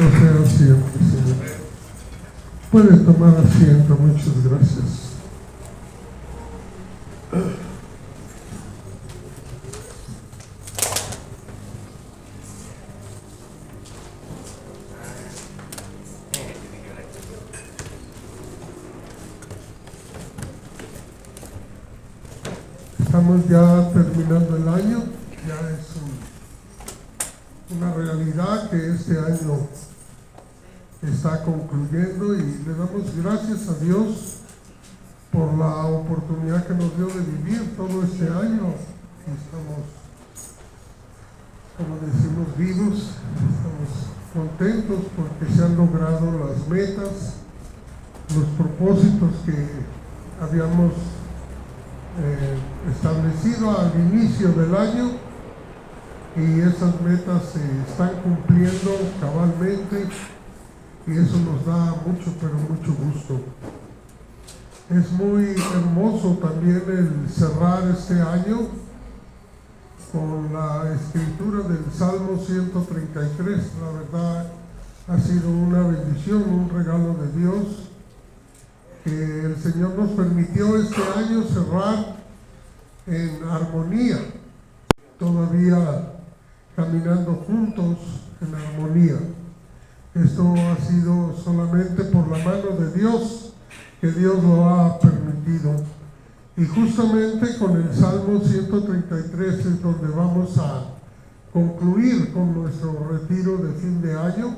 Bendito sea siempre, Señor. Pueden tomar asiento, muchas gracias. Estamos ya terminando el año, ya es una realidad que este año está concluyendo y le damos gracias a Dios por la oportunidad que nos dio de vivir todo este año. Estamos, como decimos, vivos, estamos contentos porque se han logrado las metas, los propósitos que habíamos establecido al inicio del año, y esas metas se están cumpliendo cabalmente y eso nos da mucho, pero mucho gusto. Es muy hermoso también el cerrar este año con la escritura del Salmo 133. La verdad ha sido una bendición, un regalo de Dios, que el Señor nos permitió este año cerrar en armonía, todavía caminando juntos en armonía. Esto ha sido solamente por la mano de Dios, que Dios lo ha permitido. Y justamente con el Salmo 133 es donde vamos a concluir con nuestro retiro de fin de año,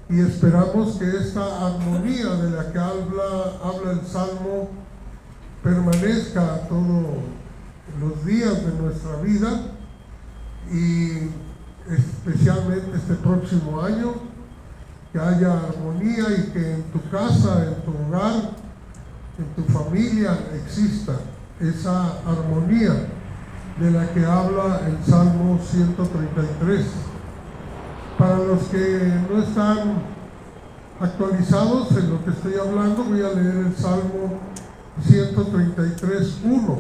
y esperamos que esta armonía de la que habla el Salmo permanezca todos los días de nuestra vida, y especialmente este próximo año, que haya armonía y que en tu casa, en tu hogar, en tu familia exista esa armonía de la que habla el Salmo 133. Para los que no están actualizados en lo que estoy hablando, voy a leer el Salmo 133:1.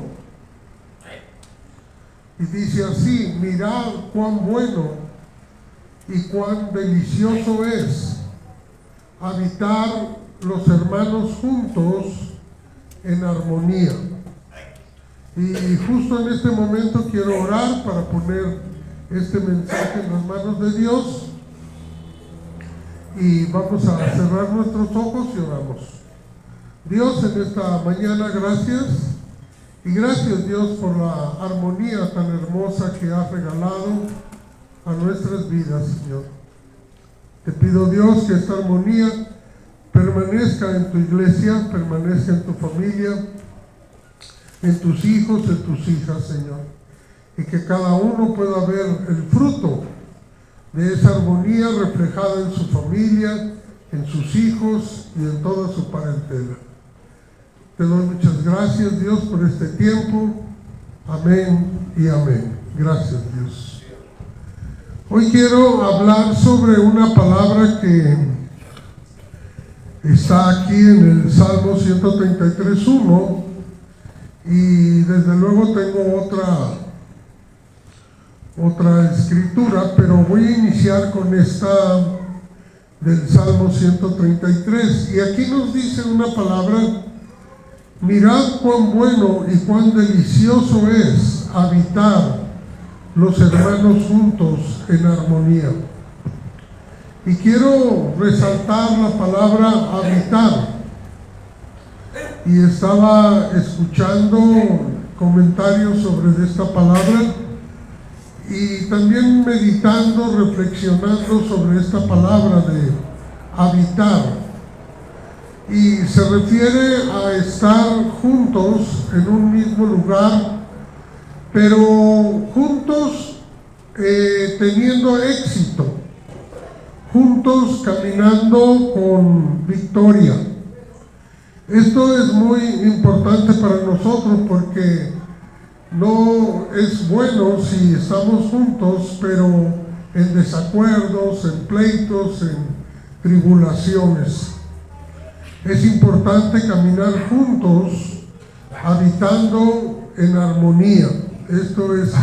Y dice así: mirad cuán bueno y cuán delicioso es habitar los hermanos juntos en armonía. Y justo en este momento quiero orar para poner este mensaje en las manos de Dios, y vamos a cerrar nuestros ojos y oramos. Dios, en esta mañana, gracias. Y gracias, Dios, por la armonía tan hermosa que has regalado a nuestras vidas, Señor. Te pido, Dios, que esta armonía permanezca en tu iglesia, permanezca en tu familia, en tus hijos, en tus hijas, Señor. Y que cada uno pueda ver el fruto de esa armonía reflejada en su familia, en sus hijos y en toda su parentela. Te doy muchas gracias, Dios, por este tiempo. Amén y amén. Gracias, Dios. Hoy quiero hablar sobre una palabra que está aquí en el Salmo 133:1, y desde luego tengo otra escritura, pero voy a iniciar con esta del Salmo 133. Y aquí nos dice una palabra: mirad cuán bueno y cuán delicioso es habitar los hermanos juntos en armonía. Y quiero resaltar la palabra habitar. Y estaba escuchando comentarios sobre esta palabra y también meditando, reflexionando sobre esta palabra de habitar. Y se refiere a estar juntos en un mismo lugar, pero juntos teniendo éxito, juntos caminando con victoria. Esto es muy importante para nosotros, porque no es bueno si estamos juntos, pero en desacuerdos, en pleitos, en tribulaciones. Es importante caminar juntos, habitando en armonía. Esto es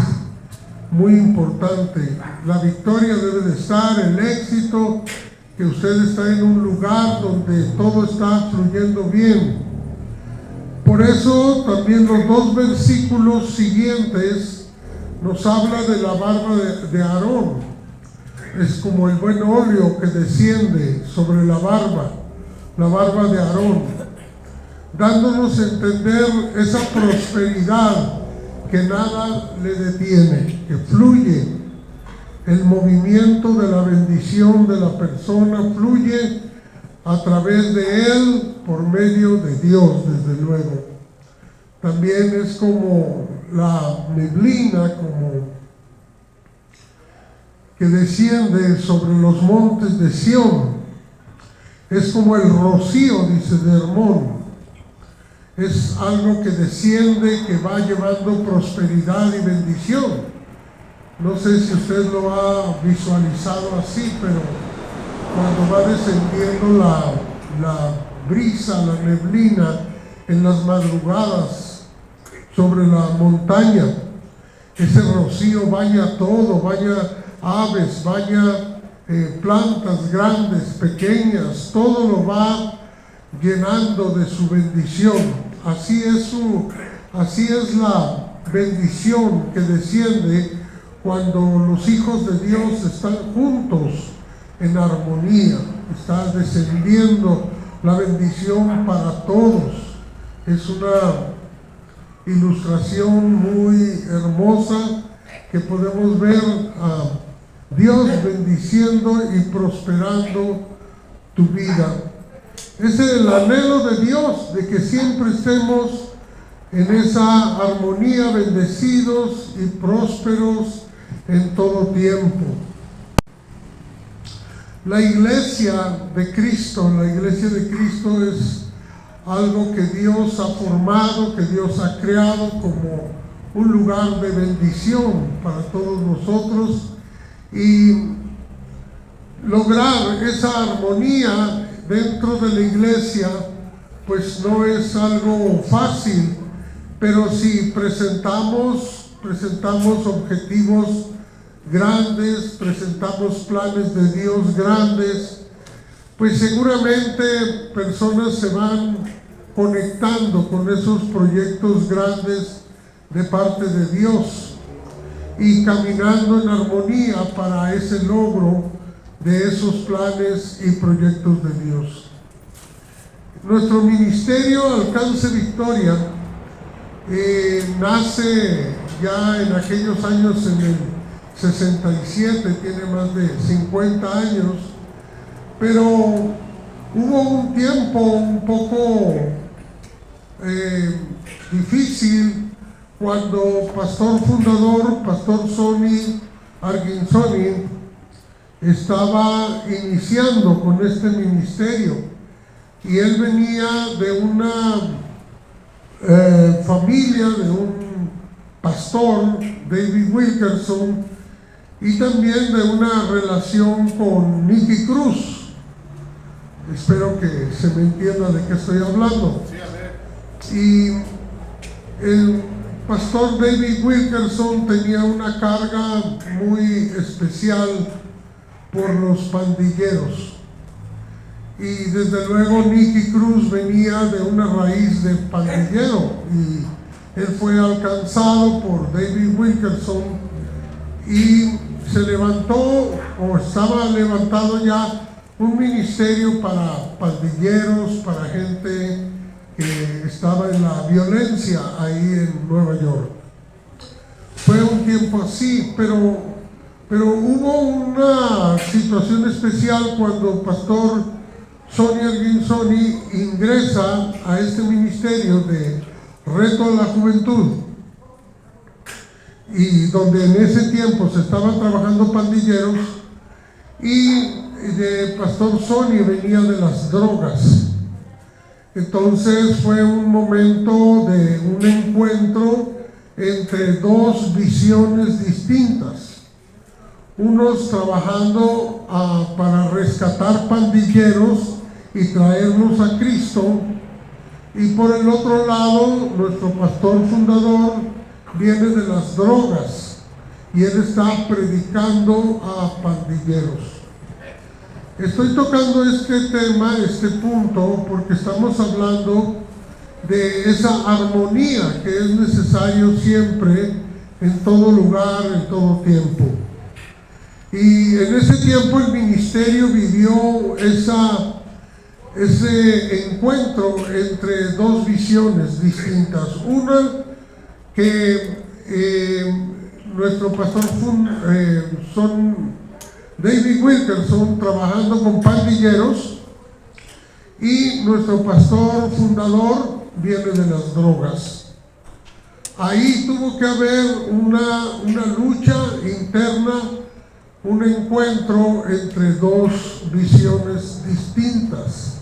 muy importante. La victoria debe de estar, el éxito que usted está en un lugar donde todo está fluyendo bien. Por eso también los dos versículos siguientes nos habla de la barba de Aarón. Es como el buen óleo que desciende sobre la barba de Aarón, dándonos a entender esa prosperidad que nada le detiene, que fluye. El movimiento de la bendición de la persona fluye a través de él, por medio de Dios, desde luego. También es como la neblina, como que desciende sobre los montes de Sión. Es como el rocío, dice de Hermón. Es algo que desciende, que va llevando prosperidad y bendición. No sé si usted lo ha visualizado así, pero cuando va descendiendo la brisa, la neblina en las madrugadas sobre la montaña, ese rocío vaya todo, vaya aves, vaya plantas grandes, pequeñas, todo lo va llenando de su bendición. Así es la bendición que desciende cuando los hijos de Dios están juntos en armonía. Está descendiendo la bendición para todos. Es una ilustración muy hermosa que podemos ver a Dios bendiciendo y prosperando tu vida. Ese es el anhelo de Dios, de que siempre estemos en esa armonía, bendecidos y prósperos en todo tiempo. La iglesia de Cristo es algo que Dios ha formado, que Dios ha creado como un lugar de bendición para todos nosotros, y lograr esa armonía dentro de la iglesia pues no es algo fácil, pero si presentamos objetivos grandes, presentamos planes de Dios grandes, pues seguramente personas se van conectando con esos proyectos grandes de parte de Dios y caminando en armonía para ese logro de esos planes y proyectos de Dios. Nuestro ministerio Alcance Victoria nace ya en aquellos años, en el 67, tiene más de 50 años, pero hubo un tiempo un poco difícil cuando pastor fundador, pastor Sonny Arguinzoni, estaba iniciando con este ministerio, y él venía de una familia de un pastor, David Wilkerson, y también de una relación con Nicky Cruz. Espero que se me entienda de qué estoy hablando. Y el pastor David Wilkerson tenía una carga muy especial por los pandilleros, y desde luego Nicky Cruz venía de una raíz de pandillero, y él fue alcanzado por David Wilkerson y se levantó, o estaba levantado ya, un ministerio para pandilleros, para gente que estaba en la violencia ahí en Nueva York. Fue un tiempo así, pero hubo una situación especial cuando pastor Sonny Arguinzoni ingresa a este ministerio de Reto a la Juventud, y donde en ese tiempo se estaban trabajando pandilleros, y de pastor Sonny venía de las drogas. Entonces fue un momento de un encuentro entre dos visiones distintas, unos trabajando para rescatar pandilleros y traerlos a Cristo, y por el otro lado nuestro pastor fundador viene de las drogas y él está predicando a pandilleros. Estoy tocando este tema, este punto, porque estamos hablando de esa armonía que es necesario siempre, en todo lugar, en todo tiempo. Y en ese tiempo el ministerio vivió ese encuentro entre dos visiones distintas. Una que nuestro pastor David Wilkerson, trabajando con pandilleros, y nuestro pastor fundador viene de las drogas. Ahí tuvo que haber una lucha interna, un encuentro entre dos visiones distintas.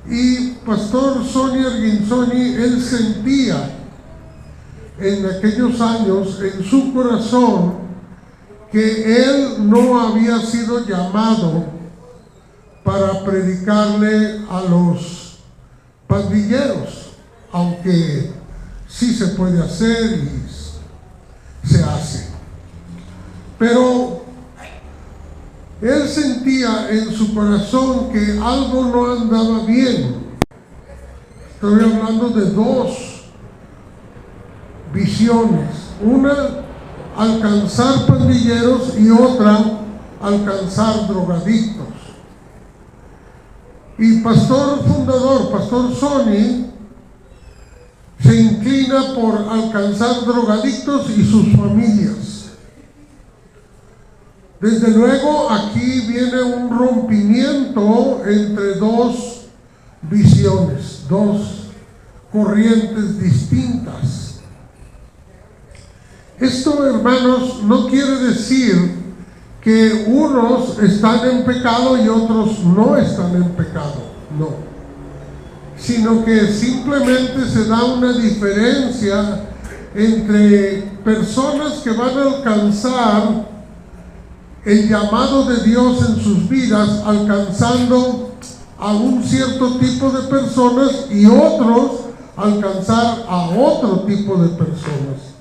Y Pastor Sonny Arguinzoni, él sentía en aquellos años en su corazón que él no había sido llamado para predicarle a los pandilleros, aunque sí se puede hacer y se hace. Pero él sentía en su corazón que algo no andaba bien. Estoy hablando de dos visiones. Una, alcanzar pandilleros, y otra, alcanzar drogadictos. Y pastor fundador, Pastor Sonny, se inclina por alcanzar drogadictos y sus familias. Desde luego aquí viene un rompimiento entre dos visiones, dos corrientes distintas. Esto, hermanos, no quiere decir que unos están en pecado y otros no están en pecado, no, sino que simplemente se da una diferencia entre personas que van a alcanzar el llamado de Dios en sus vidas, alcanzando a un cierto tipo de personas, y otros alcanzar a otro tipo de personas.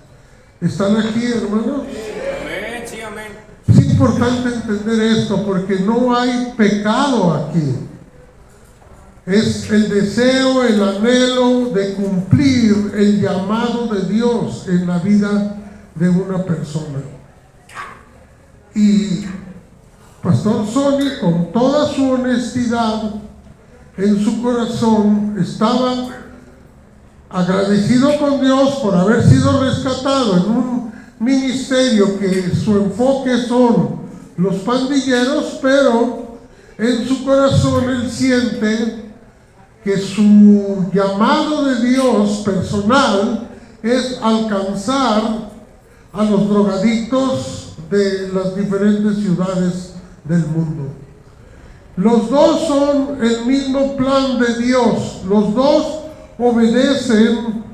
¿Están aquí, hermanos? Sí, amén. Es importante entender esto, porque no hay pecado aquí. Es el deseo, el anhelo de cumplir el llamado de Dios en la vida de una persona. Y Pastor Sonny, con toda su honestidad en su corazón, estaba agradecido con Dios por haber sido rescatado en un ministerio que su enfoque son los pandilleros, pero en su corazón él siente que su llamado de Dios personal es alcanzar a los drogadictos de las diferentes ciudades del mundo. Los dos son el mismo plan de Dios, los dos obedecen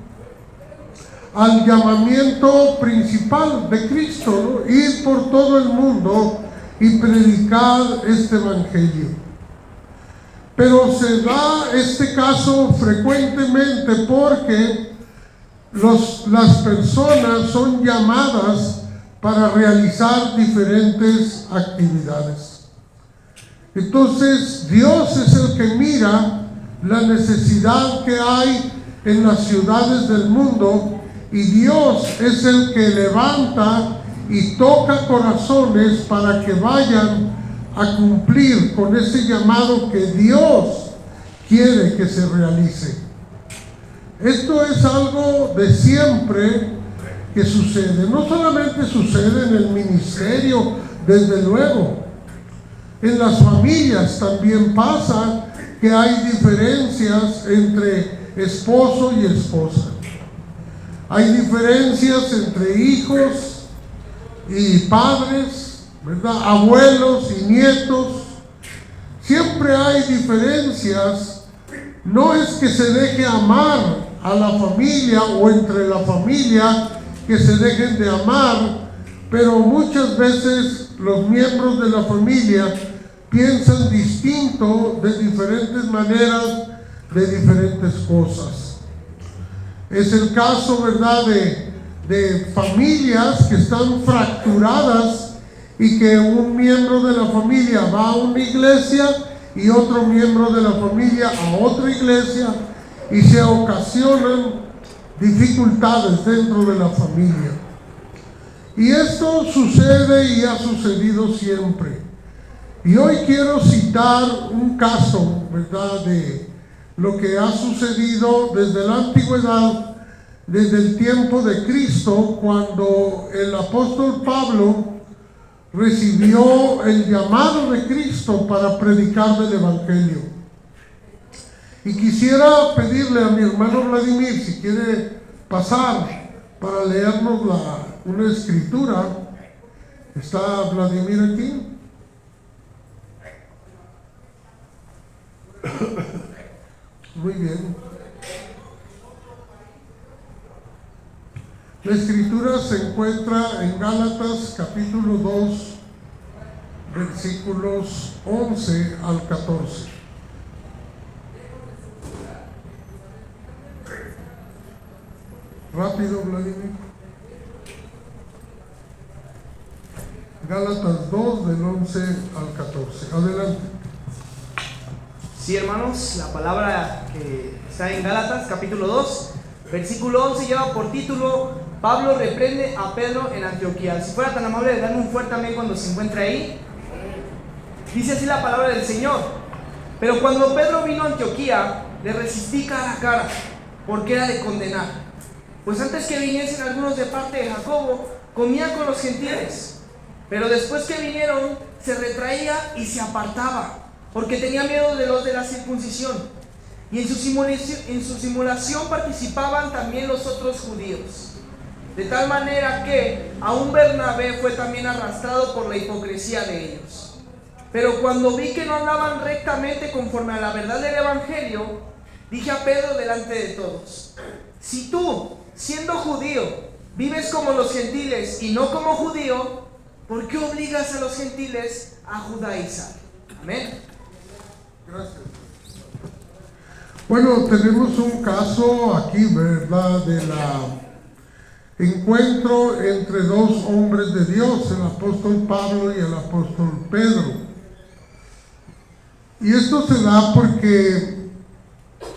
al llamamiento principal de Cristo, ¿no? Ir por todo el mundo y predicar este evangelio. Pero se da este caso frecuentemente porque las personas son llamadas para realizar diferentes actividades. Entonces Dios es el que mira la necesidad que hay en las ciudades del mundo, y Dios es el que levanta y toca corazones para que vayan a cumplir con ese llamado que Dios quiere que se realice. Esto es algo de siempre que sucede. No solamente sucede en el ministerio, desde luego, en las familias también pasa que hay diferencias entre esposo y esposa. Hay diferencias entre hijos y padres, ¿verdad? Abuelos y nietos. Siempre hay diferencias. No es que se deje amar a la familia o entre la familia que se dejen de amar, pero muchas veces los miembros de la familia piensan distinto, de diferentes maneras, de diferentes cosas. Es el caso, ¿verdad?, de familias que están fracturadas y que un miembro de la familia va a una iglesia y otro miembro de la familia a otra iglesia y se ocasionan dificultades dentro de la familia. Y esto sucede y ha sucedido siempre. Y hoy quiero citar un caso, ¿verdad?, de lo que ha sucedido desde la antigüedad, desde el tiempo de Cristo, cuando el apóstol Pablo recibió el llamado de Cristo para predicar del Evangelio. Y quisiera pedirle a mi hermano Vladimir, si quiere pasar para leernos una escritura. ¿Está Vladimir aquí? Muy bien. La escritura se encuentra en Gálatas capítulo 2, versículos 11 al 14. Rápido, Vladimir. Gálatas 2, del 11 al 14. Adelante. Sí, hermanos, la palabra que está en Gálatas capítulo 2, versículo 11 lleva por título: Pablo reprende a Pedro en Antioquía. Si fuera tan amable de darme un fuerte amén cuando se encuentre ahí. Dice así la palabra del Señor: pero cuando Pedro vino a Antioquía, le resistí cara a cara, porque era de condenar. Pues antes que viniesen algunos de parte de Jacobo, comía con los gentiles. Pero después que vinieron, se retraía y se apartaba, porque tenía miedo de los de la circuncisión. Y en su simulación participaban también los otros judíos. De tal manera que aún Bernabé fue también arrastrado por la hipocresía de ellos. Pero cuando vi que no andaban rectamente conforme a la verdad del Evangelio, dije a Pedro delante de todos: si tú, siendo judío, vives como los gentiles y no como judío, ¿por qué obligas a los gentiles a judaizar? Amén. Gracias. Bueno, tenemos un caso aquí, ¿verdad?, de la encuentro entre dos hombres de Dios, el apóstol Pablo y el apóstol Pedro. Y esto se da porque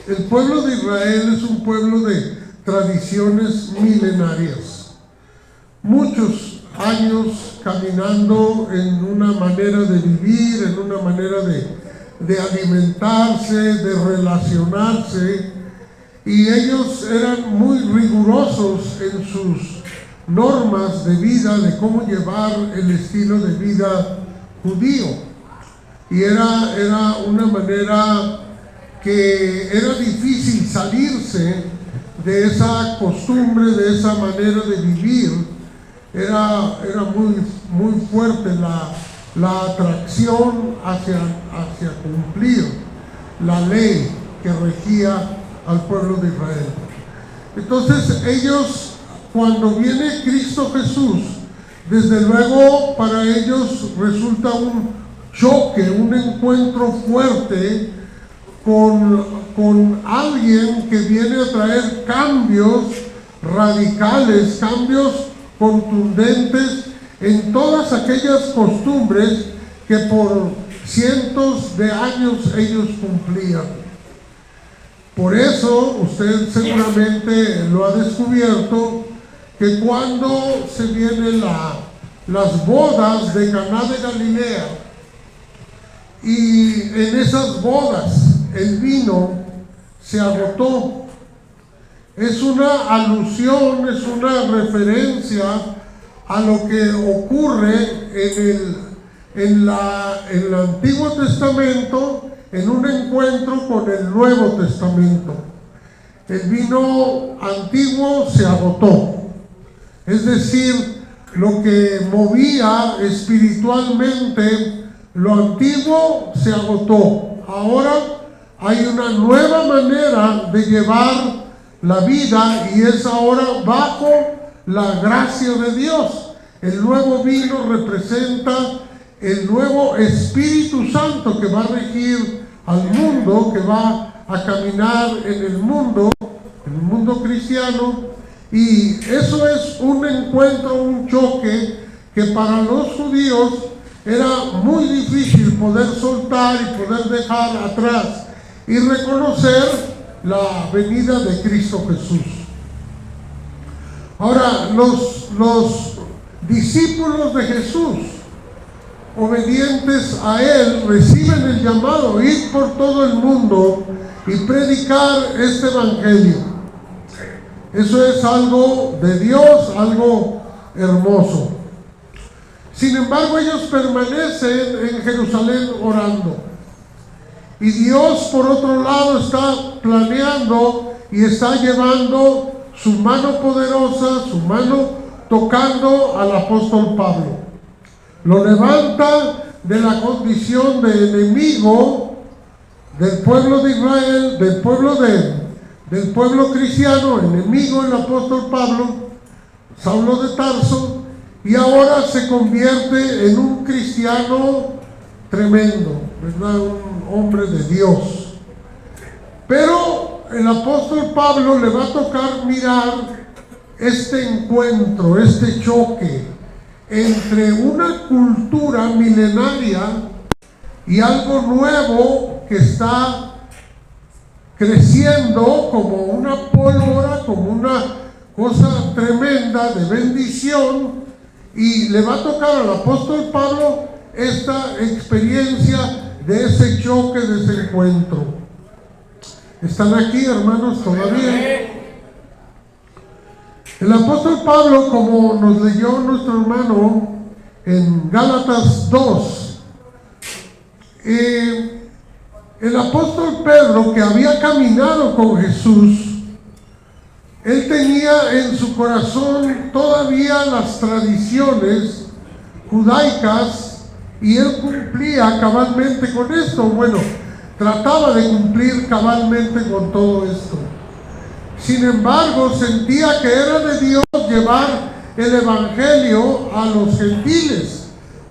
el pueblo de Israel es un pueblo de tradiciones milenarias. Muchos años caminando en una manera de vivir, en una manera de alimentarse, de relacionarse. Y ellos eran muy rigurosos en sus normas de vida, de cómo llevar el estilo de vida judío. Y era una manera que era difícil salirse de esa costumbre, de esa manera de vivir. Era muy fuerte la atracción hacia cumplir la ley que regía al pueblo de Israel. Entonces ellos, cuando viene Cristo Jesús, desde luego para ellos resulta un choque, un encuentro fuerte con alguien que viene a traer cambios radicales, cambios contundentes en todas aquellas costumbres que por cientos de años ellos cumplían. Por eso usted seguramente lo ha descubierto, que cuando se vienen las bodas de Caná de Galilea, y en esas bodas el vino se agotó, es una alusión, es una referencia a lo que ocurre en el Antiguo Testamento, en un encuentro con el Nuevo Testamento. El vino antiguo se agotó, es decir, lo que movía espiritualmente lo antiguo se agotó. Ahora hay una nueva manera de llevar la vida, y es ahora bajo la gracia de Dios. El nuevo vino representa el nuevo Espíritu Santo que va a regir al mundo, que va a caminar en el mundo cristiano. Y eso es un encuentro, un choque que para los judíos era muy difícil poder soltar y poder dejar atrás y reconocer la venida de Cristo Jesús. Ahora, los discípulos de Jesús, obedientes a Él, reciben el llamado, ir por todo el mundo y predicar este evangelio. Eso es algo de Dios, algo hermoso. Sin embargo, ellos permanecen en Jerusalén orando. Y Dios, por otro lado, está planeando y está llevando su mano poderosa, su mano tocando al apóstol Pablo. Lo levanta de la condición de enemigo del pueblo de Israel, del pueblo cristiano, enemigo del apóstol Pablo, Saulo de Tarso, y ahora se convierte en un cristiano tremendo, ¿verdad? Un hombre de Dios. Pero el apóstol Pablo le va a tocar mirar este encuentro, este choque entre una cultura milenaria y algo nuevo que está creciendo como una pólvora, como una cosa tremenda de bendición, y le va a tocar al apóstol Pablo esta experiencia de ese choque, de ese encuentro. ¿Están aquí, hermanos, todavía? El apóstol Pablo, como nos leyó nuestro hermano en Gálatas 2, el apóstol Pedro, que había caminado con Jesús, él tenía en su corazón todavía las tradiciones judaicas y él cumplía cabalmente con esto. Bueno, trataba de cumplir cabalmente con todo esto. Sin embargo, sentía que era de Dios llevar el evangelio a los gentiles,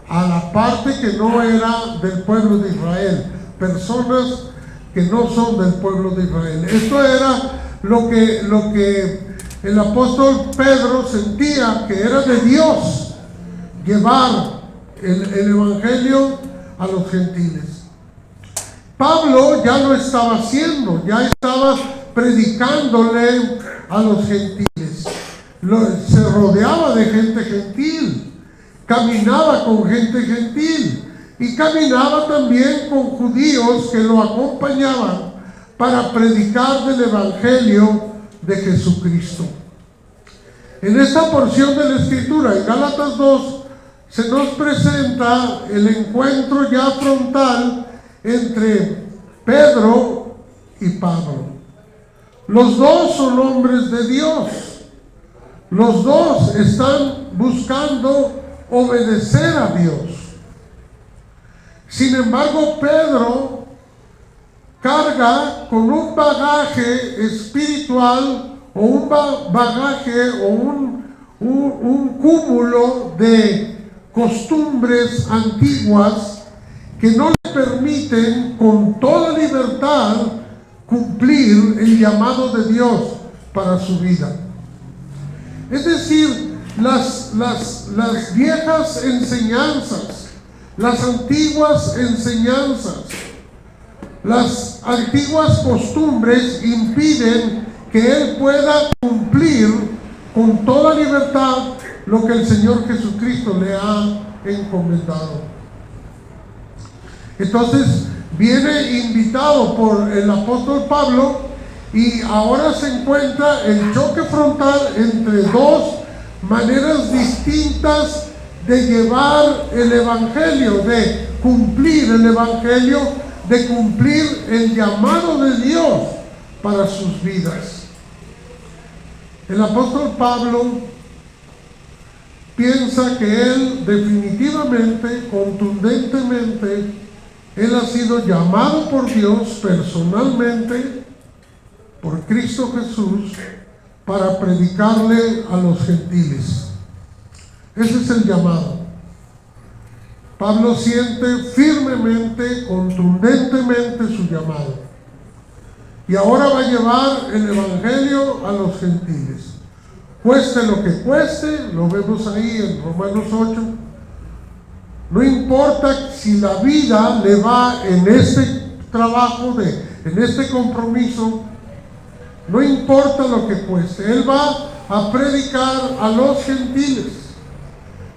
a la parte que no era del pueblo de Israel, personas que no son del pueblo de Israel. Esto era lo que el apóstol Pedro sentía que era de Dios, llevar el evangelio a los gentiles. Pablo ya lo estaba haciendo, ya estaba predicándole a los gentiles. Se rodeaba de gente gentil, caminaba con gente gentil y caminaba también con judíos que lo acompañaban para predicar del evangelio de Jesucristo. En esta porción de la escritura, en Gálatas 2, se nos presenta el encuentro ya frontal entre Pedro y Pablo. Los dos son hombres de Dios. Los dos están buscando obedecer a Dios. Sin embargo, Pedro carga con un bagaje espiritual o un bagaje o un cúmulo de costumbres antiguas que no le permiten con toda libertad cumplir el llamado de Dios para su vida. Es decir, las viejas enseñanzas, las antiguas enseñanzas, las antiguas costumbres impiden que él pueda cumplir con toda libertad lo que el Señor Jesucristo le ha encomendado. Entonces viene invitado por el apóstol Pablo y ahora se encuentra el choque frontal entre dos maneras distintas de llevar el evangelio, de cumplir el evangelio, de cumplir el llamado de Dios para sus vidas. El apóstol Pablo piensa que él definitivamente, contundentemente, él ha sido llamado por Dios personalmente, por Cristo Jesús, para predicarle a los gentiles. Ese es el llamado. Pablo siente firmemente, contundentemente su llamado. Y ahora va a llevar el evangelio a los gentiles. cueste lo que cueste, lo vemos ahí en Romanos 8. No importa si la vida le va en este trabajo, en este compromiso, no importa lo que cueste, él va a predicar a los gentiles.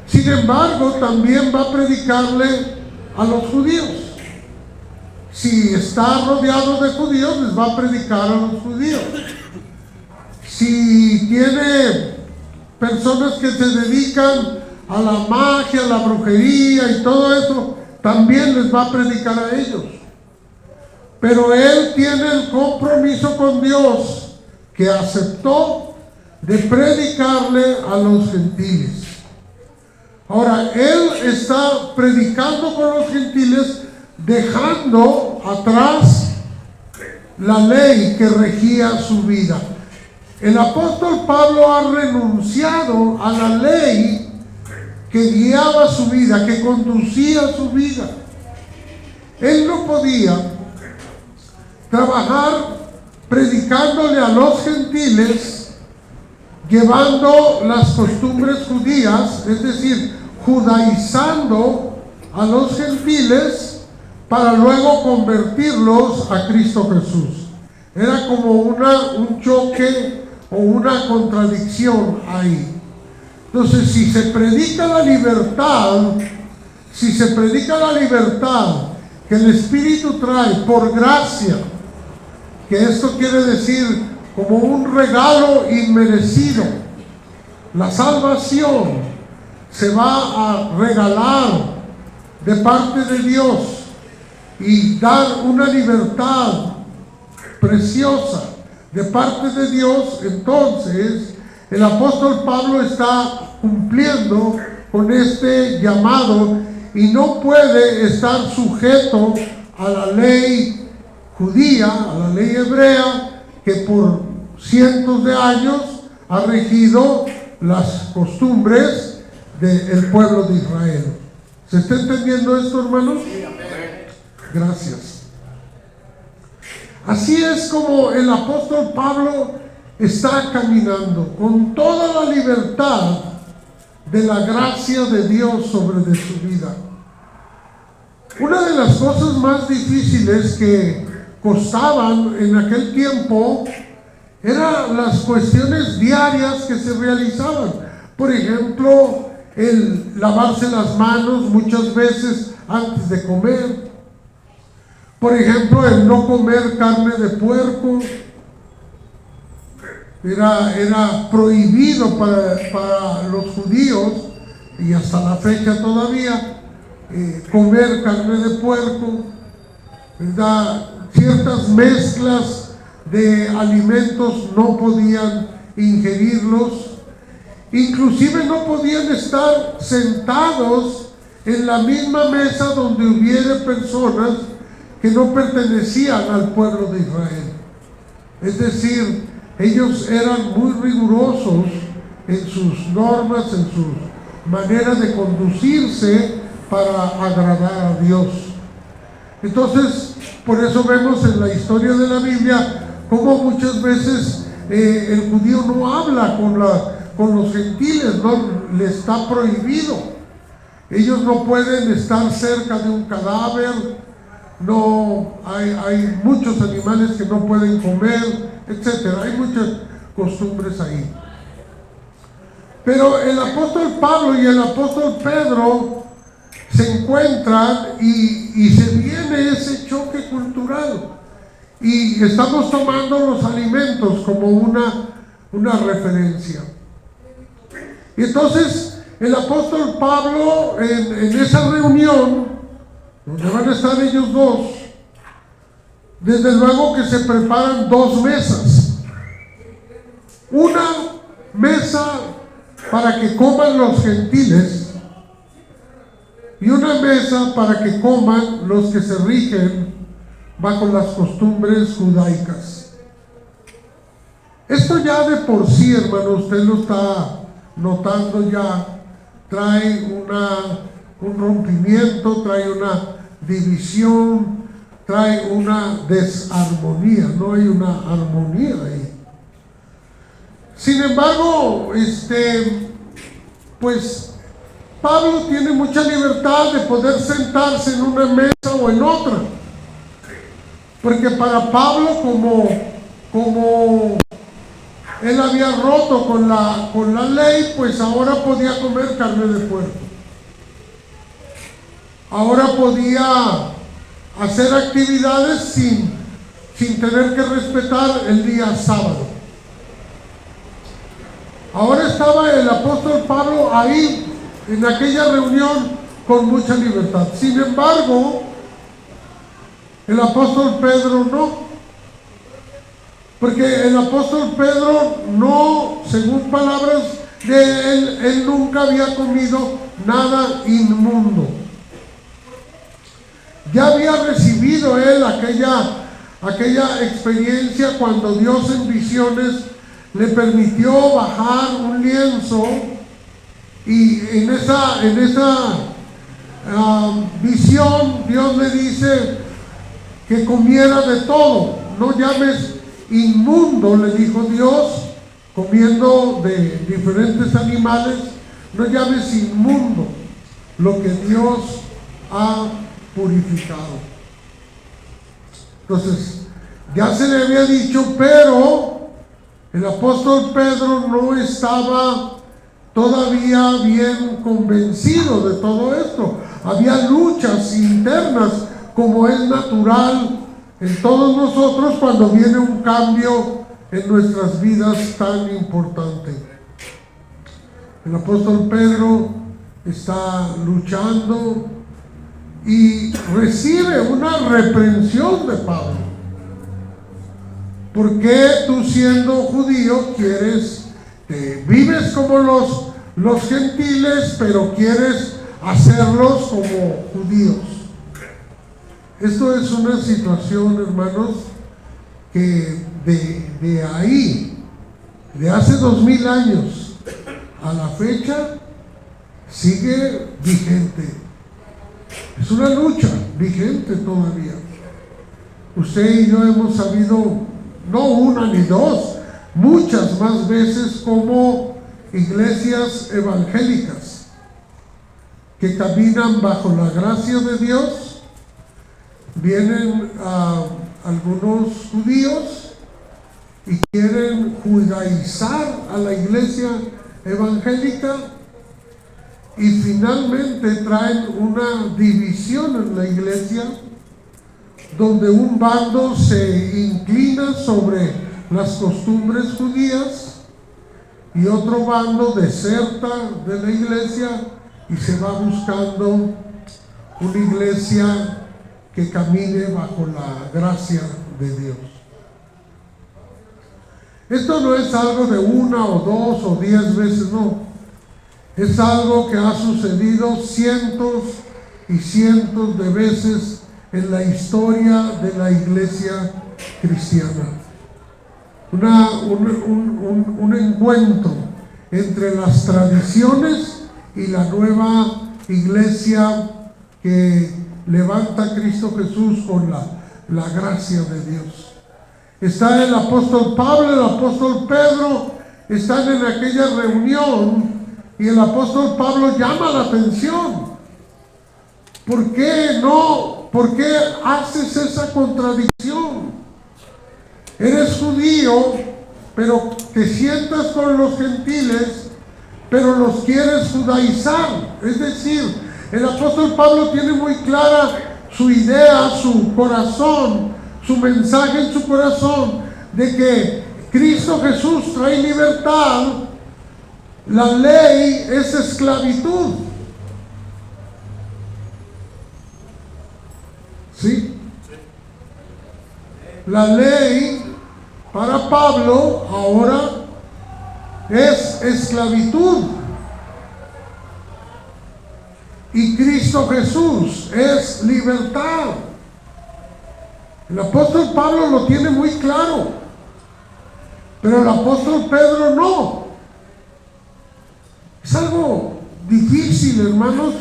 Sin embargo, también va a predicarle a los judíos. Si está rodeado de judíos, les va a predicar a los judíos. Si tiene personas que se dedican a la magia, a la brujería y todo eso, también les va a predicar a ellos. Pero él tiene el compromiso con Dios que aceptó de predicarle a los gentiles. Ahora, él está predicando con los gentiles, dejando atrás la ley que regía su vida. El apóstol Pablo ha renunciado a la ley que guiaba su vida, que conducía su vida. Él no podía trabajar predicándole a los gentiles, llevando las costumbres judías, es decir, judaizando a los gentiles para luego convertirlos a Cristo Jesús. Era como un choque o una contradicción ahí. Entonces, si se predica la libertad que el Espíritu trae por gracia, que esto quiere decir como un regalo inmerecido, la salvación se va a regalar de parte de Dios y dar una libertad preciosa de parte de Dios. Entonces el apóstol Pablo está cumpliendo con este llamado y no puede estar sujeto a la ley judía, a la ley hebrea, que por cientos de años ha regido las costumbres del pueblo de Israel. ¿Se está entendiendo esto, hermanos? Gracias. Así es como el apóstol Pablo está caminando con toda la libertad de la gracia de Dios sobre de su vida. Una de las cosas más difíciles que costaban en aquel tiempo eran las cuestiones diarias que se realizaban. Por ejemplo, el lavarse las manos muchas veces antes de comer. Por ejemplo, el no comer carne de puerco. Era prohibido para los judíos, y hasta la fecha todavía, comer carne de puerco, ¿verdad? Ciertas mezclas de alimentos no podían ingerirlos. Inclusive no podían estar sentados en la misma mesa donde hubiera personas que no pertenecían al pueblo de Israel. Es decir, ellos eran muy rigurosos en sus normas, en sus maneras de conducirse para agradar a Dios. Entonces, por eso vemos en la historia de la Biblia cómo muchas veces el judío no habla con los gentiles, no le está prohibido. Ellos no pueden estar cerca de un cadáver, no hay muchos animales que no pueden comer, etcétera. Hay muchas costumbres ahí. Pero el apóstol Pablo y el apóstol Pedro se encuentran y se viene ese choque cultural. Y estamos tomando los alimentos como una referencia. Y entonces el apóstol Pablo en esa reunión, donde van a estar ellos dos, desde luego que se preparan dos mesas. Una mesa para que coman los gentiles y una mesa para que coman los que se rigen bajo las costumbres judaicas. Esto ya de por sí, hermano, usted lo está notando ya, trae un rompimiento, trae una división, trae una desarmonía, no hay una armonía ahí. Sin embargo, pues Pablo tiene mucha libertad de poder sentarse en una mesa o en otra. Porque para Pablo, como él había roto con la ley, pues ahora podía comer carne de puerco. Ahora podía hacer actividades sin tener que respetar el día sábado. Ahora estaba el apóstol Pablo ahí, en aquella reunión, con mucha libertad. Sin embargo, el apóstol Pedro no. Porque el apóstol Pedro no, según palabras de él nunca había comido nada inmundo. Ya había recibido él aquella experiencia cuando Dios en visiones le permitió bajar un lienzo, y en esa visión Dios le dice que comiera de todo. No llames inmundo, le dijo Dios, comiendo de diferentes animales, no llames inmundo lo que Dios ha purificado. Entonces, ya se le había dicho, pero el apóstol Pedro no estaba todavía bien convencido de todo esto. Había luchas internas, como es natural en todos nosotros cuando viene un cambio en nuestras vidas tan importante. El apóstol Pedro está luchando y recibe una reprensión de Pablo. ¿Por qué tú, siendo judío, vives como los gentiles, pero quieres hacerlos como judíos? Esto es una situación, hermanos, que de ahí, de hace 2000 años a la fecha, sigue vigente. Es una lucha vigente todavía. Usted y yo hemos sabido, no una ni dos, muchas más veces, como iglesias evangélicas que caminan bajo la gracia de Dios, vienen a algunos judíos y quieren judaizar a la iglesia evangélica, y finalmente traen una división en la iglesia, donde un bando se inclina sobre las costumbres judías y otro bando deserta de la iglesia y se va buscando una iglesia que camine bajo la gracia de Dios. Esto no es algo de una o dos o 10 veces, no. Es algo que ha sucedido cientos y cientos de veces en la historia de la iglesia cristiana. Un encuentro entre las tradiciones y la nueva iglesia que levanta a Cristo Jesús con la gracia de Dios. Está el apóstol Pablo, el apóstol Pedro, están en aquella reunión, y el apóstol Pablo llama la atención. ¿Por qué no? ¿Por qué haces esa contradicción? Eres judío, pero te sientas con los gentiles, pero los quieres judaizar. Es decir, el apóstol Pablo tiene muy clara su idea, su corazón, su mensaje en su corazón, de que Cristo Jesús trae libertad. La ley es esclavitud. ¿Sí? La ley para Pablo ahora es esclavitud, y Cristo Jesús es libertad. El apóstol Pablo lo tiene muy claro, pero el apóstol Pedro no. Es algo difícil, hermanos,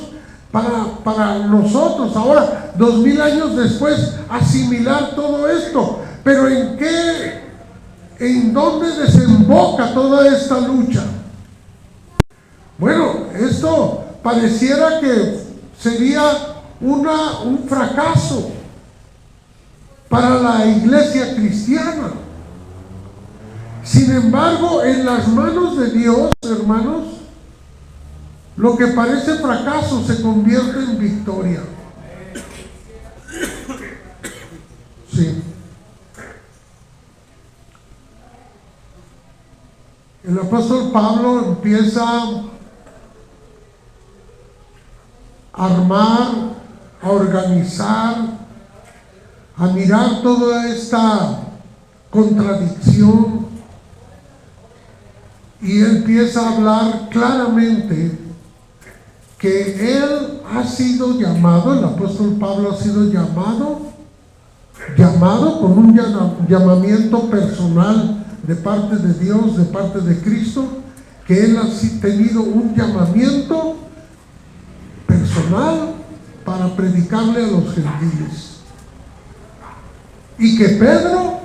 para nosotros ahora, 2000 años después, asimilar todo esto. Pero ¿en qué ¿en dónde desemboca toda esta lucha? Bueno, esto pareciera que sería un fracaso para la iglesia cristiana. Sin embargo, en las manos de Dios, hermanos, lo que parece fracaso se convierte en victoria. Sí. El apóstol Pablo empieza a armar, a organizar, a mirar toda esta contradicción, y él empieza a hablar claramente que él ha sido llamado, el apóstol Pablo ha sido llamado con un llamamiento personal de parte de Dios, de parte de Cristo, que él ha tenido un llamamiento personal para predicarle a los gentiles, y que Pedro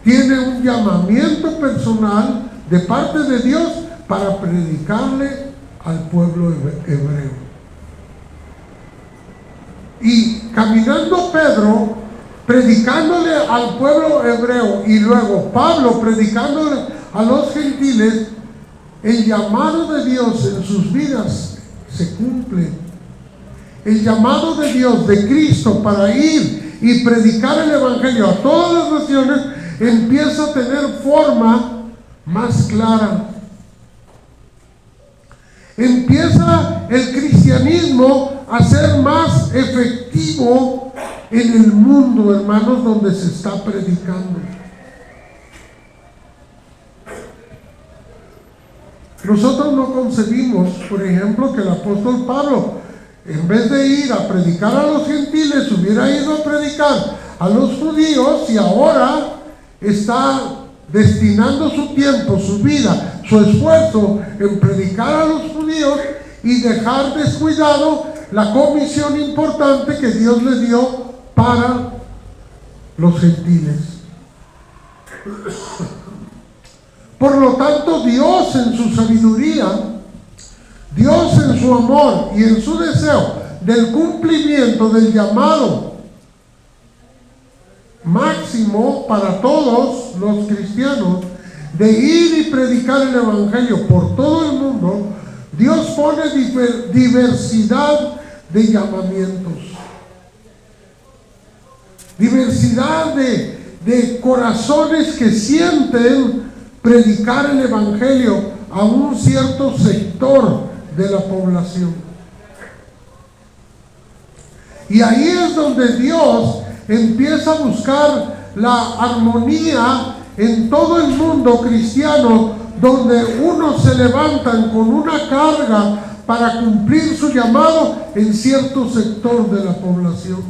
tiene un llamamiento personal de parte de Dios para predicarle al pueblo hebreo. Y caminando Pedro, predicándole al pueblo hebreo, y luego Pablo predicándole a los gentiles, el llamado de Dios en sus vidas se cumple. El llamado de Dios, de Cristo, para ir y predicar el evangelio a todas las naciones, empieza a tener forma más clara. Empieza el cristianismo a ser más efectivo en el mundo, hermanos, donde se está predicando. Nosotros no concebimos, por ejemplo, que el apóstol Pablo, en vez de ir a predicar a los gentiles, hubiera ido a predicar a los judíos, y ahora está destinando su tiempo, su vida, su esfuerzo en predicar a los judíos y dejar descuidado la comisión importante que Dios le dio para los gentiles. Por lo tanto, Dios en su sabiduría, Dios en su amor y en su deseo del cumplimiento del llamado máximo para todos los cristianos de ir y predicar el evangelio por todo el mundo, Dios pone diversidad de llamamientos, diversidad de corazones que sienten predicar el evangelio a un cierto sector de la población. Y ahí es donde Dios empieza a buscar la armonía en todo el mundo cristiano, donde unos se levantan con una carga para cumplir su llamado en cierto sector de la población.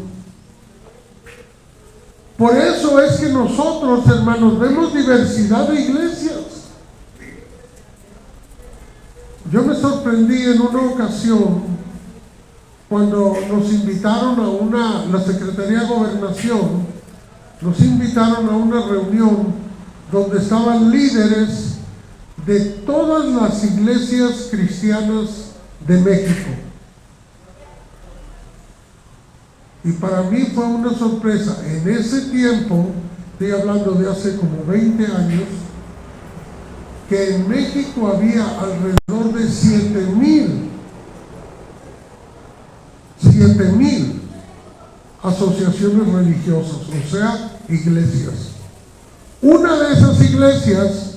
Por eso es que nosotros, hermanos, vemos diversidad de iglesias. Yo me sorprendí en una ocasión cuando nos invitaron a la Secretaría de Gobernación, nos invitaron a una reunión donde estaban líderes de todas las iglesias cristianas de México. Y para mí fue una sorpresa. En ese tiempo, estoy hablando de hace como 20 años, que en México había alrededor de 7,000 asociaciones religiosas, o sea, iglesias. Una de esas iglesias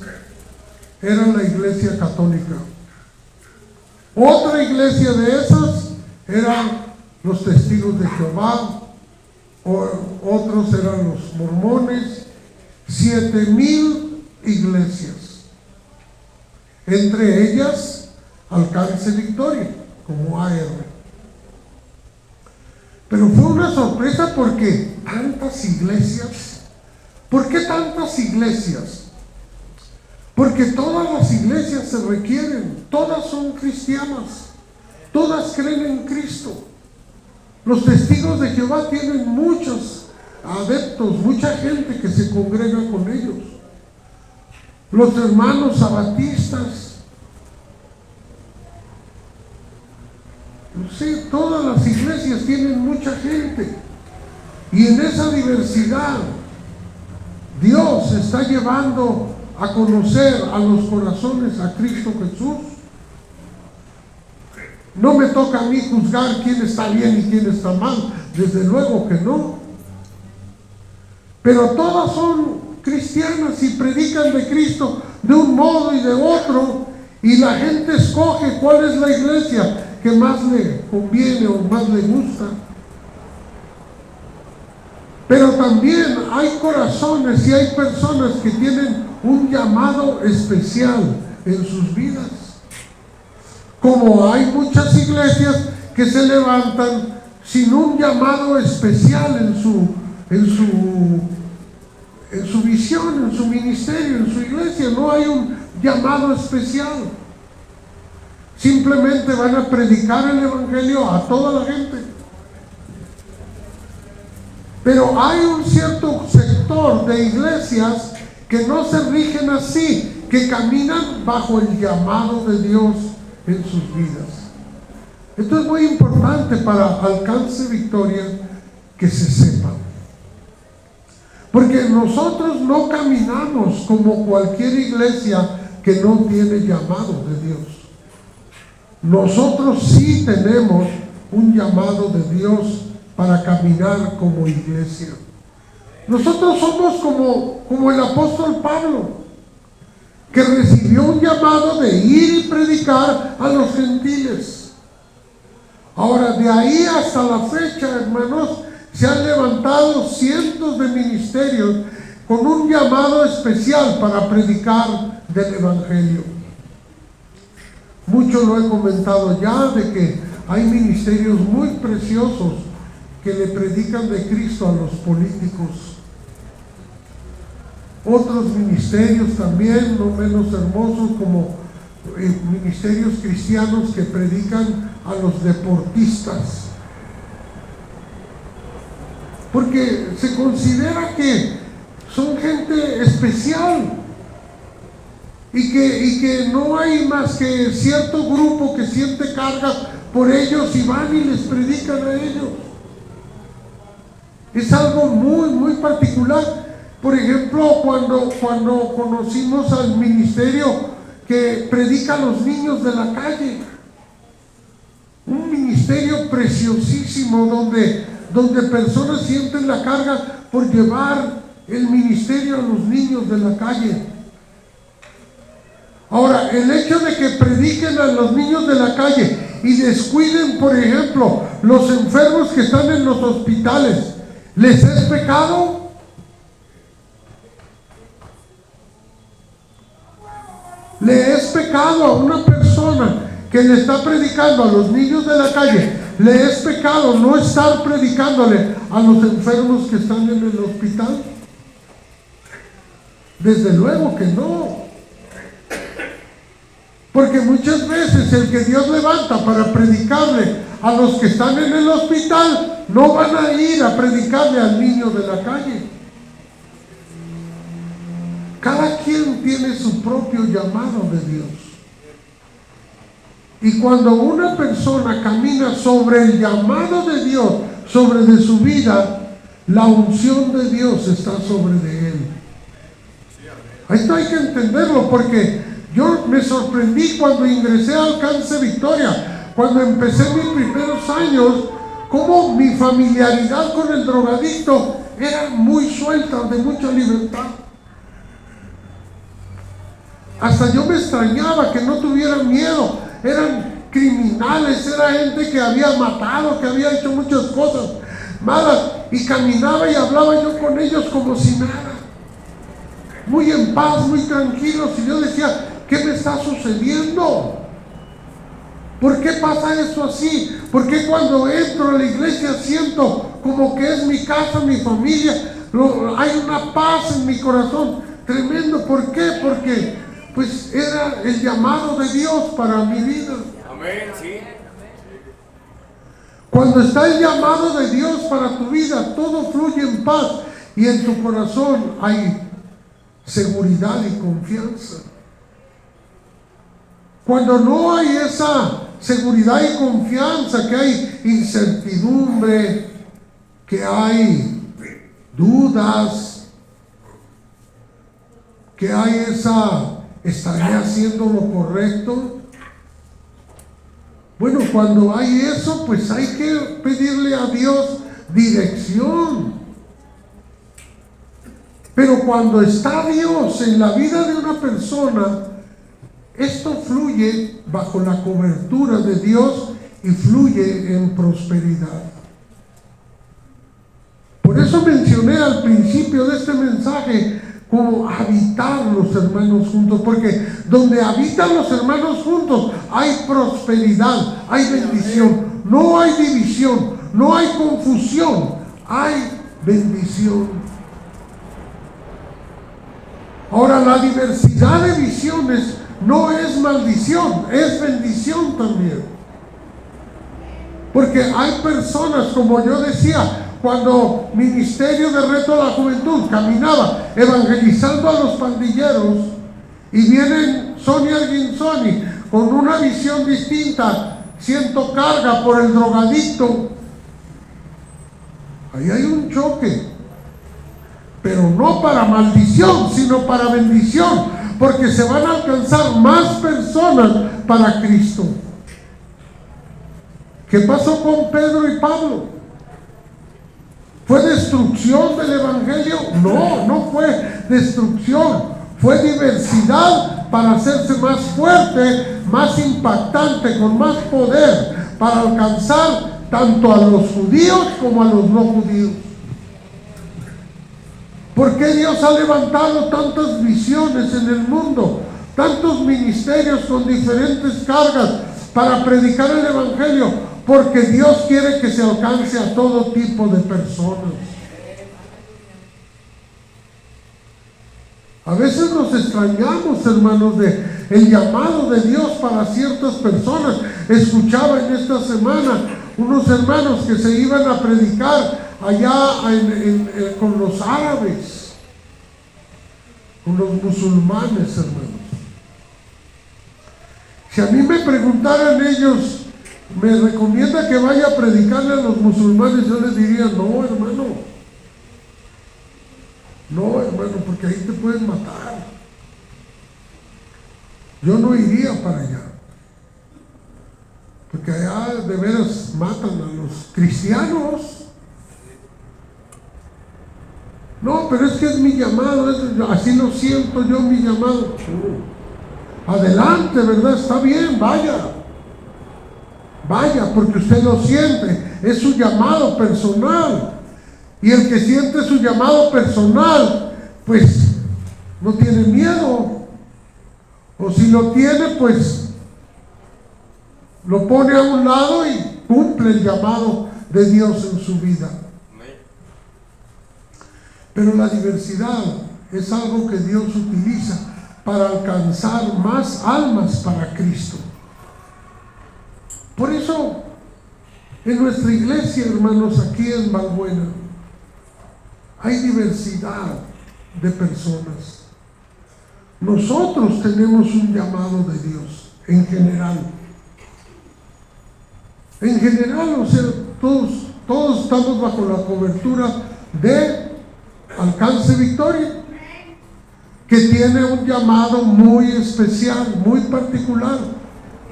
era la Iglesia Católica. Otra iglesia de esas eran los Testigos de Jehová, otros eran los mormones. 7,000 iglesias, entre ellas Alcance Victoria, como AR. Pero fue una sorpresa porque tantas iglesias. ¿Por qué tantas iglesias? Porque todas las iglesias se requieren, todas son cristianas, todas creen en Cristo. Los Testigos de Jehová tienen muchas adeptos, mucha gente que se congrega con ellos. Los hermanos sabatistas, sí, todas las iglesias tienen mucha gente, y en esa diversidad Dios está llevando a conocer a los corazones a Cristo Jesús. No me toca a mí juzgar quién está bien y quién está mal, desde luego que no, pero todas son cristianas y predican de Cristo de un modo y de otro, y la gente escoge cuál es la iglesia que más le conviene o más le gusta. Pero también hay corazones y hay personas que tienen un llamado especial en sus vidas. Como hay muchas iglesias que se levantan sin un llamado especial en su visión, en su ministerio, en su iglesia, no hay un llamado especial. Simplemente van a predicar el evangelio a toda la gente. Pero hay un cierto sector de iglesias que no se rigen así, que caminan bajo el llamado de Dios en sus vidas. Esto es muy importante para Alcance Victoria que se sepa. Porque nosotros no caminamos como cualquier iglesia que no tiene llamado de Dios. Nosotros sí tenemos un llamado de Dios para caminar como iglesia. Nosotros somos como el apóstol Pablo, que recibió un llamado de ir y predicar a los gentiles. Ahora, de ahí hasta la fecha, hermanos, se han levantado cientos de ministerios con un llamado especial para predicar del evangelio. Mucho lo he comentado ya, de que hay ministerios muy preciosos que le predican de Cristo a los políticos. Otros ministerios también, no menos hermosos, como ministerios cristianos que predican a los deportistas. Porque se considera que son gente especial y que no hay más que cierto grupo que siente carga por ellos y van y les predican a ellos. Es algo muy, muy particular. Por ejemplo, cuando conocimos al ministerio que predica a los niños de la calle, un ministerio preciosísimo donde personas sienten la carga por llevar el ministerio a los niños de la calle. Ahora, el hecho de que prediquen a los niños de la calle y descuiden, por ejemplo, los enfermos que están en los hospitales, ¿les es pecado? ¿Le es pecado a una persona que le está predicando a los niños de la calle? ¿Le es pecado no estar predicándole a los enfermos que están en el hospital? Desde luego que no. Porque muchas veces el que Dios levanta para predicarle a los que están en el hospital, no van a ir a predicarle al niño de la calle. Cada quien tiene su propio llamado de Dios. Y cuando una persona camina sobre el llamado de Dios, sobre de su vida, la unción de Dios está sobre de él. Esto hay que entenderlo, porque yo me sorprendí cuando ingresé a Alcance Victoria, cuando empecé mis primeros años, cómo mi familiaridad con el drogadicto era muy suelta, de mucha libertad. Hasta yo me extrañaba que no tuvieran miedo. Eran criminales, era gente que había matado, que había hecho muchas cosas malas, y caminaba y hablaba yo con ellos como si nada, muy en paz, muy tranquilos. Y yo decía, ¿qué me está sucediendo? ¿Por qué pasa esto así? ¿Por qué cuando entro a la iglesia siento como que es mi casa, mi familia? Hay una paz en mi corazón tremendo. ¿Por qué? Porque pues era el llamado de Dios para mi vida. Amén, sí. Cuando está el llamado de Dios para tu vida, todo fluye en paz y en tu corazón hay seguridad y confianza. Cuando no hay esa seguridad y confianza, que hay incertidumbre, que hay dudas, que hay ¿estaré haciendo lo correcto? Bueno, cuando hay eso, pues hay que pedirle a Dios dirección. Pero cuando está Dios en la vida de una persona, esto fluye bajo la cobertura de Dios y fluye en prosperidad. Por eso mencioné al principio de este mensaje como habitar los hermanos juntos, porque donde habitan los hermanos juntos hay prosperidad, hay bendición, no hay división, no hay confusión, hay bendición. Ahora, la diversidad de visiones no es maldición, es bendición también. Porque hay personas, como yo decía, cuando Ministerio de Reto a la Juventud caminaba evangelizando a los pandilleros, y vienen Sonia Arguinzoni con una visión distinta, siento carga por el drogadicto, ahí hay un choque, pero no para maldición, sino para bendición, porque se van a alcanzar más personas para Cristo. ¿Qué pasó con Pedro y Pablo? ¿Fue destrucción del evangelio? No, no fue destrucción, fue diversidad para hacerse más fuerte, más impactante, con más poder, para alcanzar tanto a los judíos como a los no judíos. ¿Por qué Dios ha levantado tantas visiones en el mundo? Tantos ministerios con diferentes cargas para predicar el evangelio. Porque Dios quiere que se alcance a todo tipo de personas. A veces nos extrañamos, hermanos, de el llamado de Dios para ciertas personas. Escuchaba en esta semana unos hermanos que se iban a predicar allá con los árabes, con los musulmanes, hermanos. Si a mí me preguntaran ellos, ¿me recomienda que vaya a predicarle a los musulmanes? Yo les diría, no, hermano. No, hermano, porque ahí te pueden matar. Yo no iría para allá. Porque allá de veras matan a los cristianos. No, pero es que es mi llamado, así lo siento yo, mi llamado. Adelante, ¿verdad? Está bien, vaya. Vaya, porque usted lo siente, es su llamado personal. Y el que siente su llamado personal, pues no tiene miedo. O si lo tiene, pues lo pone a un lado y cumple el llamado de Dios en su vida. Pero la diversidad es algo que Dios utiliza para alcanzar más almas para Cristo. Por eso, en nuestra iglesia, hermanos, aquí en Balbuena, hay diversidad de personas. Nosotros tenemos un llamado de Dios, en general. En general, o sea, todos estamos bajo la cobertura de Alcance Victoria, que tiene un llamado muy especial, muy particular.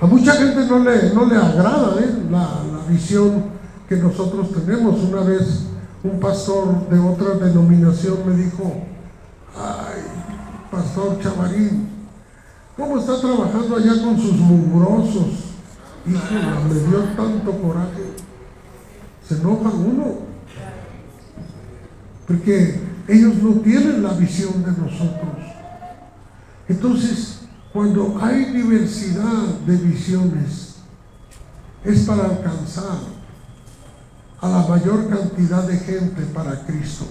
A mucha gente no le agrada la visión que nosotros tenemos. Una vez un pastor de otra denominación me dijo, ay, pastor Chavarín, ¿cómo está trabajando allá con sus mugrosos? Híjole, me dio tanto coraje. Se enoja uno, porque ellos no tienen la visión de nosotros. Entonces, cuando hay diversidad de visiones, es para alcanzar a la mayor cantidad de gente para Cristo.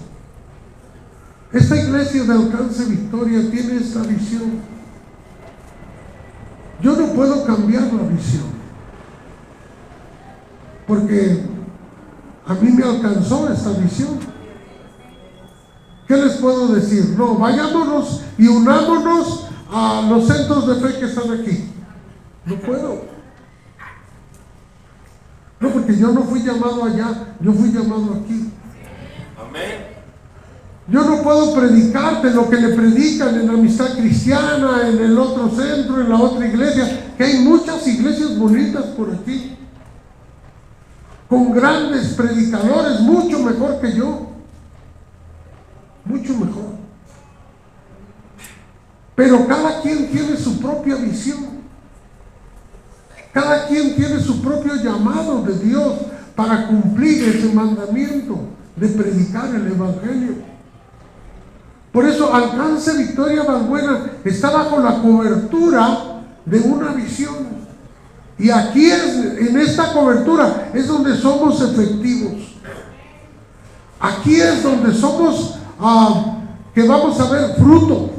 Esta iglesia de Alcance Victoria tiene esta visión. Yo no puedo cambiar la visión, porque A mí me alcanzó esta visión. ¿Qué les puedo decir? No, vayámonos y unámonos a los centros de fe que están aquí. No puedo. No, porque yo no fui llamado allá, yo fui llamado aquí. Amén. Yo no puedo predicarte lo que le predican en la Amistad Cristiana, en el otro centro, en la otra iglesia, que hay muchas iglesias bonitas por aquí, con grandes predicadores, mucho mejor que yo, mucho mejor. Pero cada quien tiene su propia visión, cada quien tiene su propio llamado de Dios para cumplir ese mandamiento de predicar el Evangelio. Por eso Alcance Victoria Balbuena está bajo la cobertura de una visión. Y aquí en esta cobertura es donde somos efectivos. Aquí es donde somos, que vamos a ver fruto.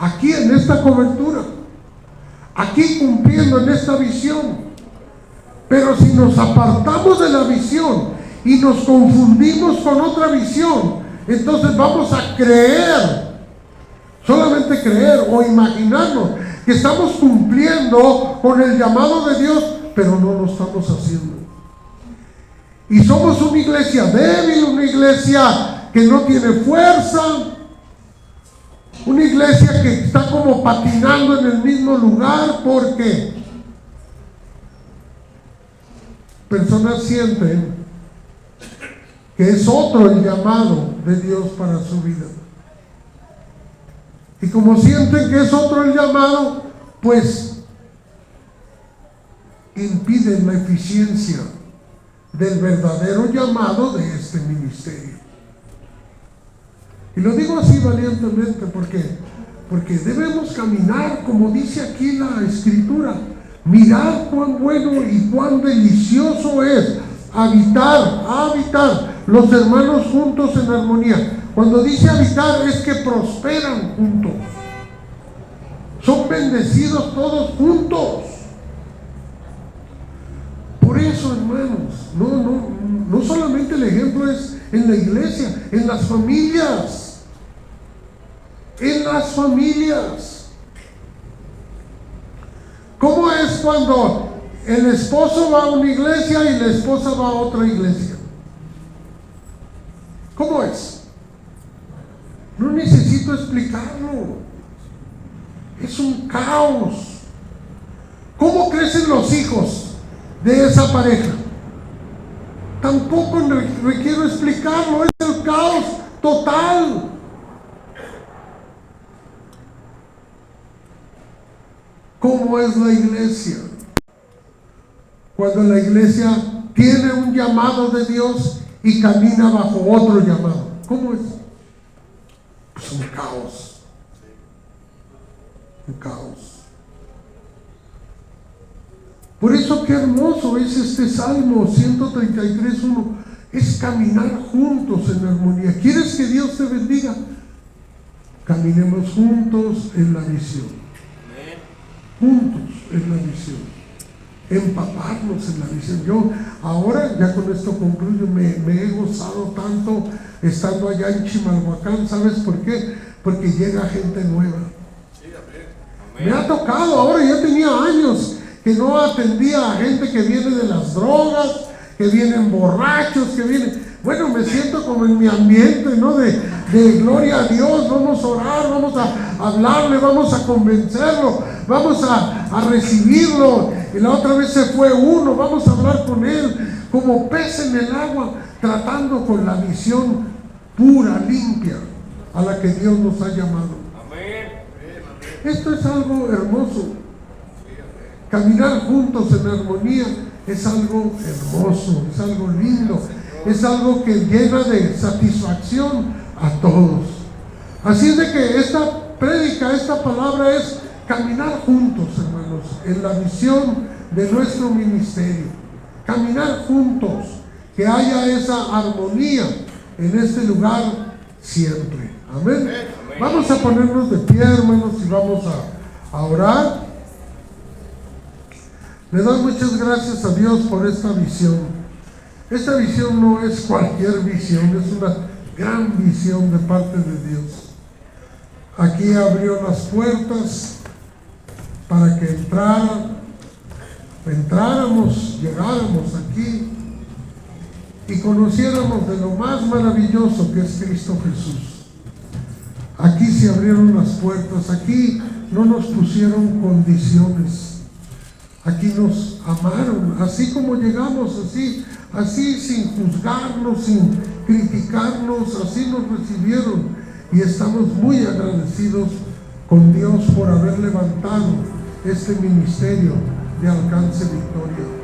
Aquí en esta cobertura. Aquí cumpliendo en esta visión. Pero si nos apartamos de la visión y nos confundimos con otra visión, entonces vamos a creer, solamente creer o imaginarnos que estamos cumpliendo con el llamado de Dios, pero no lo estamos haciendo. Y somos una iglesia débil, una iglesia que no tiene fuerza, una iglesia que está como patinando en el mismo lugar, porque personas sienten que es otro el llamado de Dios para su vida. Y como sienten que es otro el llamado, pues impiden la eficiencia del verdadero llamado de este ministerio. Y lo digo así valientemente porque debemos caminar como dice aquí la Escritura. Mirad cuán bueno y cuán delicioso es habitar los hermanos juntos en armonía. Cuando dice habitar es que prosperan juntos, son bendecidos todos juntos. Por eso, hermanos, no solamente el ejemplo es en la iglesia, en las familias, ¿cómo es cuando el esposo va a una iglesia y la esposa va a otra iglesia? ¿Cómo es? No necesito explicarlo. Es un caos. ¿Cómo crecen los hijos de esa pareja? Tampoco requiero explicarlo. Es el caos total. ¿Cómo es la iglesia? Cuando la iglesia tiene un llamado de Dios y camina bajo otro llamado. ¿Cómo es? Pues un caos. Un caos. Por eso qué hermoso es este Salmo 133:1. Es caminar juntos en armonía. ¿Quieres que Dios te bendiga? Caminemos juntos en la visión. Juntos en la visión. Empaparnos en la visión. Yo ahora, ya con esto concluyo, me he gozado tanto estando allá en Chimalhuacán. ¿Sabes por qué? Porque llega gente nueva. Me ha tocado, ahora ya tenía años que no atendía a gente que viene de las drogas, que vienen borrachos, que vienen... Bueno, me siento como en mi ambiente, ¿no? De gloria a Dios, vamos a orar, vamos a hablarle, vamos a convencerlo, vamos a recibirlo. Y la otra vez se fue uno, vamos a hablar con él, como pez en el agua, tratando con la visión pura, limpia, a la que Dios nos ha llamado. Esto es algo hermoso. Caminar juntos en armonía es algo hermoso, es algo lindo, es algo que llena de satisfacción a todos. Así es de que esta prédica, esta palabra es caminar juntos, hermanos, en la visión de nuestro ministerio. Caminar juntos, que haya esa armonía en este lugar siempre. Amén. Vamos a ponernos de pie, hermanos, y vamos a orar. Le doy muchas gracias a Dios por esta visión. Esta visión no es cualquier visión, es una gran visión de parte de Dios. Aquí abrió las puertas para que entráramos, llegáramos aquí y conociéramos de lo más maravilloso que es Cristo Jesús. Aquí se abrieron las puertas, aquí no nos pusieron condiciones, aquí nos amaron, así como llegamos, así sin juzgarnos, sin criticarnos, así nos recibieron, y estamos muy agradecidos con Dios por haber levantado este ministerio de Alcance Victoria.